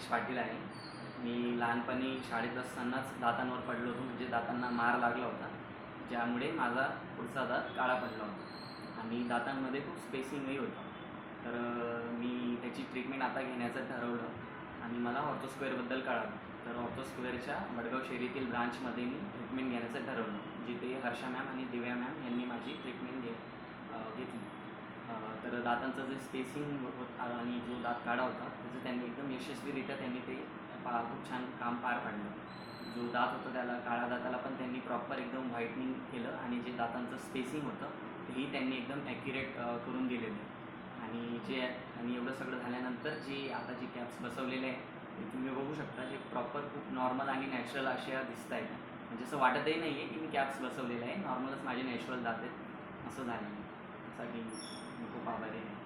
निलेश पाटील आहे. मी लहानपणी शाळेत असतानाच दातांवर पडलो होतो, म्हणजे दातांना मार लागला होता, ज्यामुळे माझा पुढचा दात काळा पडला होता आणि दातांमध्ये खूप स्पेसिंगही होतं. तर मी त्याची ट्रीटमेंट आता घेण्याचं ठरवलं आणि मला ऑर्थोस्क्वेअरबद्दल कळालं. तर ऑर्थोस्क्वेअरच्या वडगाव शहरीतील ब्रांचमध्ये मी ट्रीटमेंट घेण्याचं ठरवलं, जिथे हर्षा मॅम आणि दिव्या मॅम यांनी माझी ट्रीटमेंट घेतली. तर दातांचं जे स्पेसिंग होत आणि जो दात काढा होता त्याचं त्यांनी एकदम यशस्वीरित्या ते खूप छान काम पार पाडलं. जो दात होता त्याला काळा दाताला पण त्यांनी प्रॉपर एकदम व्हाईटनिंग केलं आणि जे दातांचं स्पेसिंग होतं तेही त्यांनी एकदम ॲक्युरेट करून दिलेलं आहे. आणि एवढं सगळं झाल्यानंतर आता जी कॅप्स बसवलेले आहे ते तुम्ही बघू शकता, जे प्रॉपर खूप नॉर्मल आणि नॅचरल अशा दिसत आहेत. म्हणजे असं वाटतही नाही आहे की मी कॅप्स बसवलेले आहे, नॉर्मलच माझे नॅचरल दात आहेत असं झालं आहे. त्यासाठी मी खूप आभारी आहे.